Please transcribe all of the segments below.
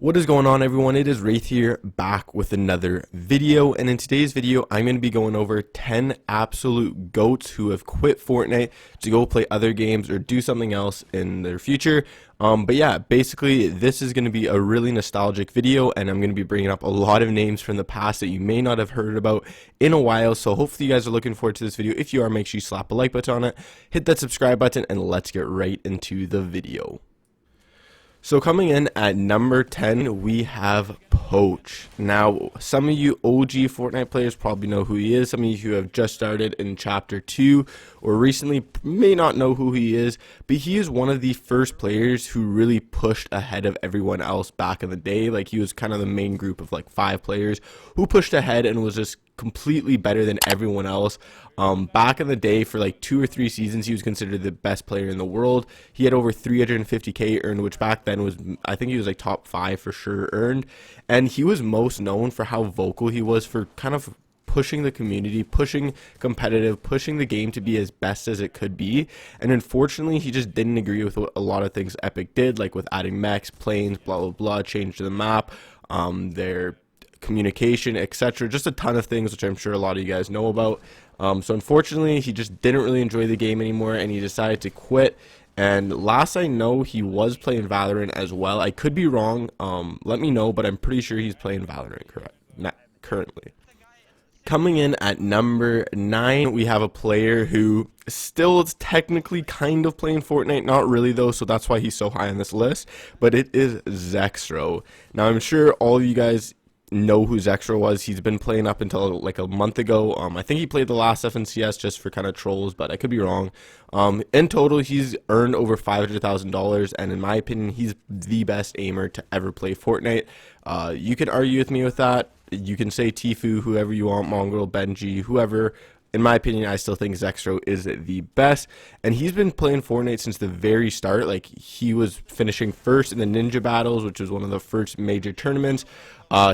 What is going on, everyone? It is Wraith here, back with another video, and in today's video I'm going to be going over 10 absolute GOATs who have quit Fortnite to go play other games or do something else in their future. But yeah, basically this is going to be a really nostalgic video, and I'm going to be bringing up a lot of names from the past that you may not have heard about in a while. So hopefully you guys are looking forward to this video. If you are, make sure you slap a like button on it, hit that subscribe button, and let's get right into the video. So coming in at number 10, we have Poach. Now, some of you OG Fortnite players probably know who he is. Some of you who have just started in Chapter 2 or recently may not know who he is, but he is one of the first players who really pushed ahead of everyone else back in the day. Like, he was kind of the main group of like 5 players who pushed ahead and was just completely better than everyone else. Back in the day, for like 2 or 3 seasons, he was considered the best player in the world. He had over 350k earned, which back then was, I think he was like top 5 for sure earned. And he was most known for how vocal he was for kind of pushing the community, pushing competitive, pushing the game to be as best as it could be. And unfortunately, he just didn't agree with what a lot of things Epic did, like with adding mechs, planes, blah blah blah, change to the map, their communication, etc. Just a ton of things which I'm sure a lot of you guys know about. So unfortunately, he just didn't really enjoy the game anymore, and he decided to quit. And last I know, he was playing Valorant as well. I could be wrong, let me know, but I'm pretty sure he's playing Valorant currently. Coming in at number 9, we have a player who still is technically kind of playing Fortnite, not really though, so that's why he's so high on this list, but it is Zextro. Now, I'm sure all of you guys know who Zextro was. He's been playing up until like a month ago. I think he played the last FNCS just for kind of trolls, but I could be wrong. In total, he's earned over $500,000, and in my opinion, he's the best aimer to ever play Fortnite. You can argue with me with that. You can say Tifu, whoever you want, Mongrel, Benji, whoever. In my opinion, I still think Zextro is the best, and he's been playing Fortnite since the very start. Like, he was finishing first in the Ninja Battles, which was one of the first major tournaments.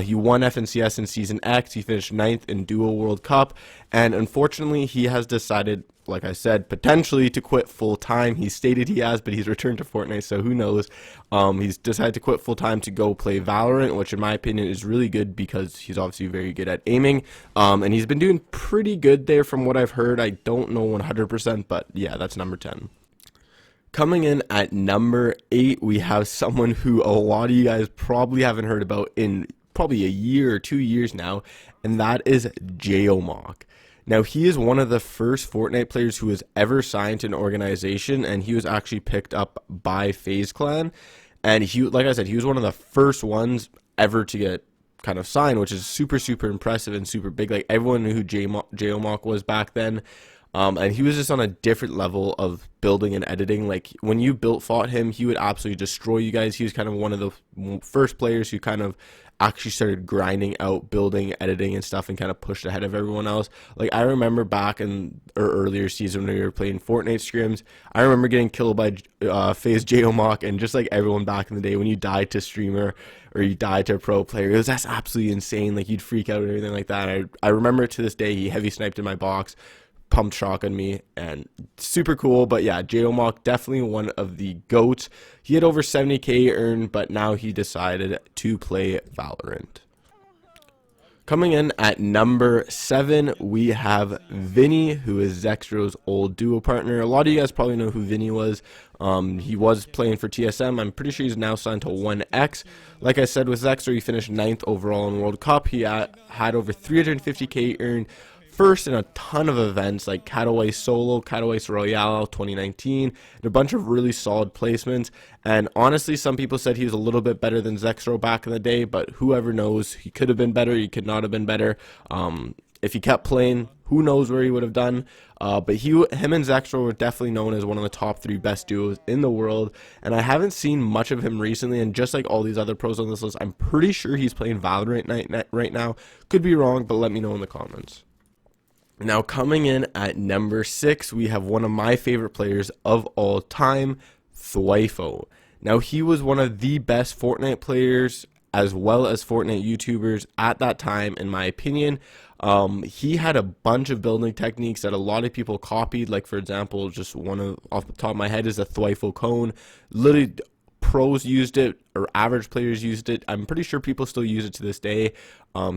He won FNCS in Season X. He finished 9th in Duo World Cup, and unfortunately, he has decided, like I said, potentially to quit full-time. He stated he has, but he's returned to Fortnite, so who knows. He's decided to quit full-time to go play Valorant, which in my opinion is really good because he's obviously very good at aiming. And he's been doing pretty good there from what I've heard. I don't know 100%, but yeah, that's number 10. Coming in at number 8, we have someone who a lot of you guys probably haven't heard about in probably a year or 2 years now, and that is Jommock. Now, he is one of the first Fortnite players who has ever signed to an organization, and he was actually picked up by FaZe Clan. And he, like I said, he was one of the first ones ever to get kind of signed, which is super, super impressive and super big. Like, everyone knew who Jommock was back then. And he was just on a different level of building and editing. Like, when you fought him, he would absolutely destroy you guys. He was kind of one of the first players who kind of actually started grinding out building, editing, and stuff, and kind of pushed ahead of everyone else. Like, I remember back in our earlier season when we were playing Fortnite scrims, I remember getting killed by FaZe Jommock, and just like everyone back in the day, when you died to streamer or you died to a pro player, that's absolutely insane. Like, you'd freak out and everything like that. I remember it to this day. He heavy sniped in my box, pumped shock on me, and super cool. But yeah, Jommock, definitely one of the GOATs. He had over 70k earned, but now he decided to play Valorant. Coming in at number 7, we have Vinnie, who is Zextro's old duo partner. A lot of you guys probably know who Vinnie was. He was playing for TSM. I'm pretty sure he's now signed to 1X. Like I said, with Zextro, he finished 9th overall in World Cup. He had over 350k earned, first in a ton of events like Cataway Solo, Cataway Royale 2019, and a bunch of really solid placements. And honestly, some people said he was a little bit better than Zextro back in the day, but whoever knows, he could have been better, he could not have been better. If he kept playing, who knows where he would have done. But him and Zextro were definitely known as one of the top 3 best duos in the world, and I haven't seen much of him recently. And just like all these other pros on this list, I'm pretty sure he's playing Valorant right now. Could be wrong, but let me know in the comments. Now, coming in at number 6, we have one of my favorite players of all time, Swifo. Now, he was one of the best Fortnite players as well as Fortnite YouTubers at that time, in my opinion. He had a bunch of building techniques that a lot of people copied. Like, for example, just one off the top of my head is a Swifo cone. Literally, pros used it or average players used it. I'm pretty sure people still use it to this day.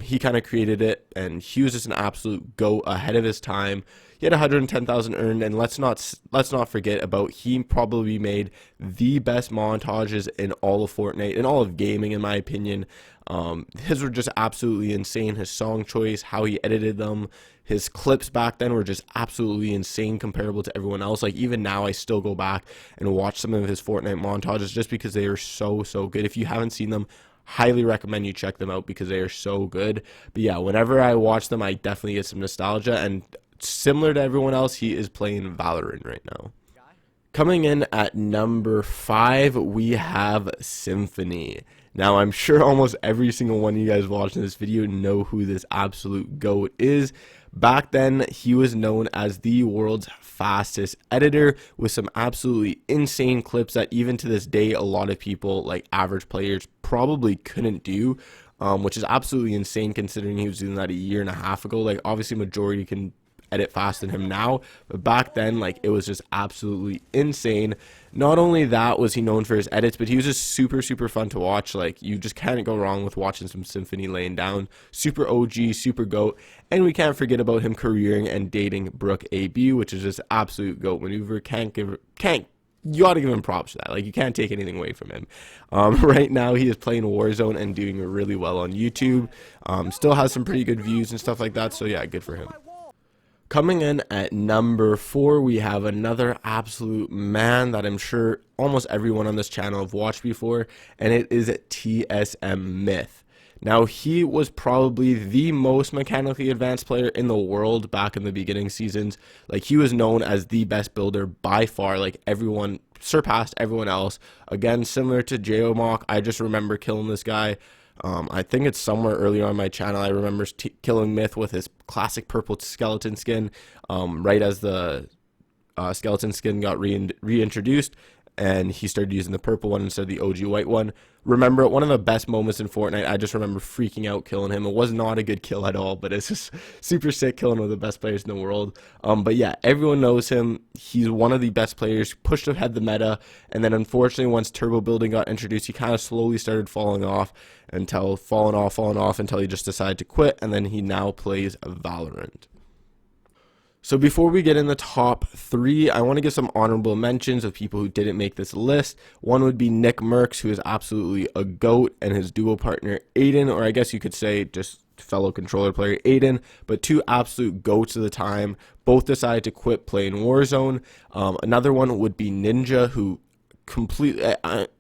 He kind of created it, and he was just an absolute GOAT ahead of his time. He had 110,000 earned, and let's not forget about he probably made the best montages in all of Fortnite, in all of gaming, in my opinion. His were just absolutely insane. His song choice, how he edited them, his clips back then were just absolutely insane comparable to everyone else. Like, even now, I still go back and watch some of his Fortnite montages just because they are so good. If you haven't seen them, highly recommend you check them out because they are so good. But yeah, whenever I watch them, I definitely get some nostalgia, and similar to everyone else, he is playing Valorant right now. Coming in at number 5, we have Symphony. Now, I'm sure almost every single one of you guys watching this video know who this absolute GOAT is. Back then, he was known as the world's fastest editor with some absolutely insane clips that even to this day, a lot of people, like average players, probably couldn't do, which is absolutely insane considering he was doing that a year and a half ago. Like, obviously, majority can edit faster than him now, but back then, like, it was just absolutely insane. Not only that was he known for his edits, but he was just super fun to watch. Like, you just can't go wrong with watching some Symphony laying down. Super OG, super GOAT, and we can't forget about him careering and dating Brooke AB, which is just absolute GOAT maneuver. You ought to give him props for that. Like, you can't take anything away from him. Right now, he is playing Warzone and doing really well on YouTube. Still has some pretty good views and stuff like that, so yeah, good for him. Coming in at number 4, we have another absolute man that I'm sure almost everyone on this channel have watched before, and it is TSM Myth. Now, he was probably the most mechanically advanced player in the world back in the beginning seasons. Like, he was known as the best builder by far. Like, everyone surpassed everyone else. Again, similar to Jommock, I just remember killing this guy. I think it's somewhere earlier on my channel. I remember killing Myth with his classic purple skeleton skin, right as the skeleton skin got reintroduced, and he started using the purple one instead of the OG white one. Remember, one of the best moments in Fortnite, I just remember freaking out killing him. It was not a good kill at all, but it's just super sick killing one of the best players in the world. But yeah, everyone knows him. He's one of the best players, pushed ahead the meta, and then unfortunately once turbo building got introduced, he kind of slowly started falling off until he just decided to quit, and then he now plays Valorant. So before we get in the top 3, I want to give some honorable mentions of people who didn't make this list. One would be Nick Merckx, who is absolutely a GOAT, and his duo partner Aiden, or I guess you could say just fellow controller player Aiden, but 2 absolute GOATs of the time. Both decided to quit playing Warzone. Another one would be Ninja, who completely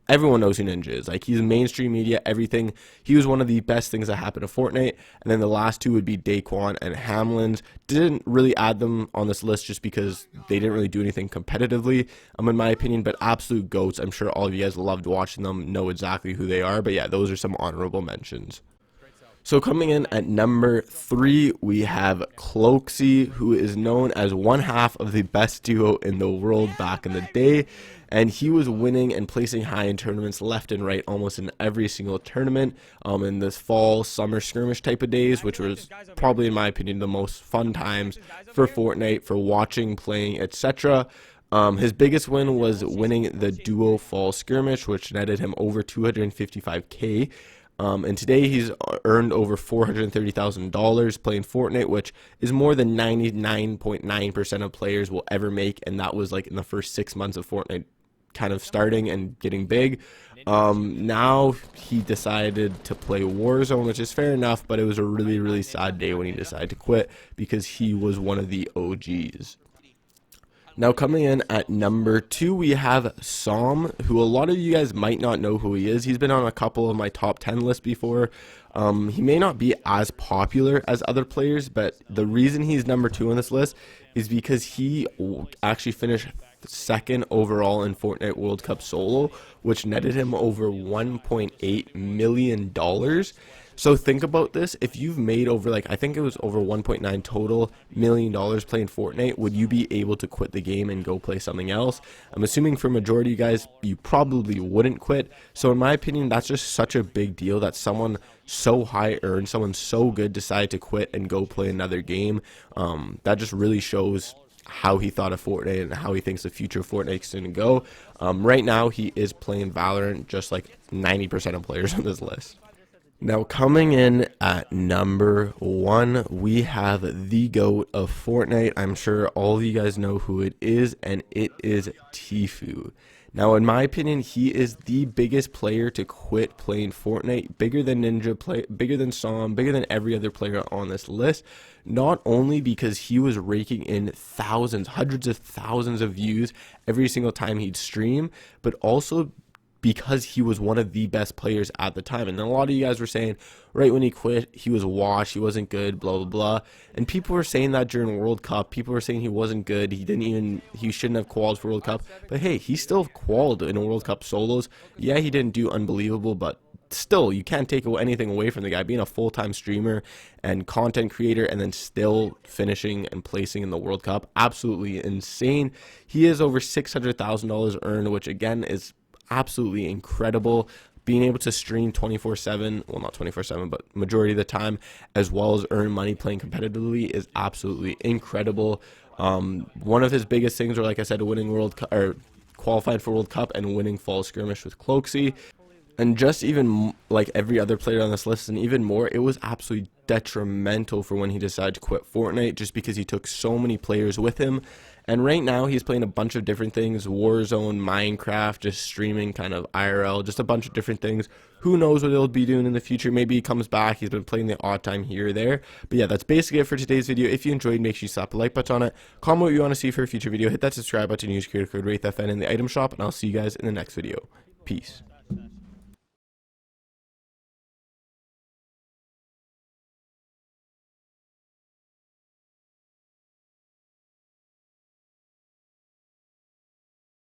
everyone knows who Ninja is. Like, he's mainstream media, everything. He was one of the best things that happened to Fortnite. And then the last 2 would be Daquan and Hamlins. Didn't really add them on this list just because they didn't really do anything competitively, in my opinion, but absolute GOATs. I'm sure all of you guys loved watching them, know exactly who they are, but yeah, those are some honorable mentions. So coming in at number 3, we have Closey, who is known as one half of the best duo in the world back in the day. And he was winning and placing high in tournaments left and right almost in every single tournament in this fall, summer skirmish type of days, which was probably, in my opinion, the most fun times for Fortnite, for watching, playing, etc. His biggest win was winning the duo fall skirmish, which netted him over 255K. And today he's earned over $430,000 playing Fortnite, which is more than 99.9% of players will ever make, and that was like in the first 6 months of Fortnite kind of starting and getting big. Now he decided to play Warzone, which is fair enough, but it was a really sad day when he decided to quit because he was one of the OGs. Now coming in at number 2, we have Som, who a lot of you guys might not know who he is. He's been on a couple of my top 10 lists before. He may not be as popular as other players, but the reason he's number 2 on this list is because he actually finished 2nd overall in Fortnite World Cup solo, which netted him over $1.8 million. So think about this. If you've made over, like, I think it was over 1.9 total million dollars playing Fortnite, would you be able to quit the game and go play something else? I'm assuming for majority of you guys, you probably wouldn't quit. So in my opinion, that's just such a big deal that someone so high earned, someone so good decided to quit and go play another game. That just really shows how he thought of Fortnite and how he thinks the future of Fortnite is going to go. Right now, he is playing Valorant just like 90% of players on this list. Now, coming in at number 1, we have the GOAT of Fortnite. I'm sure all of you guys know who it is, and it is Tifu. Now, in my opinion, he is the biggest player to quit playing Fortnite, bigger than Ninja, bigger than Som, bigger than every other player on this list. Not only because he was raking in thousands, hundreds of thousands of views every single time he'd stream, but also because he was one of the best players at the time. And a lot of you guys were saying right when he quit, he was washed, he wasn't good, blah blah blah. And people were saying that during World Cup. People were saying he wasn't good, he shouldn't have qualified for World Cup. But hey, he still qualified in a World Cup solos. Yeah, he didn't do unbelievable, but still, you can't take anything away from the guy being a full-time streamer and content creator, and then still finishing and placing in the World Cup. Absolutely insane. He is over $600,000 earned, which again is absolutely incredible. Being able to stream 24/7, well, not 24/7, but majority of the time, as well as earn money playing competitively, is absolutely incredible. One of his biggest things were, like I said, winning World Cup, or qualified for World Cup, and winning fall skirmish with Closey. And just even like every other player on this list, and even more, it was absolutely detrimental for when he decided to quit Fortnite, just because he took so many players with him. And right now he's playing a bunch of different things: Warzone, Minecraft, just streaming kind of IRL, just a bunch of different things. Who knows what he'll be doing in the future? Maybe he comes back. He's been playing the odd time here or there. But yeah, that's basically it for today's video. If you enjoyed, make sure you slap the like button on it. Comment what you want to see for a future video. Hit that subscribe button. Use creator code WraithFN in the item shop. And I'll see you guys in the next video. Peace.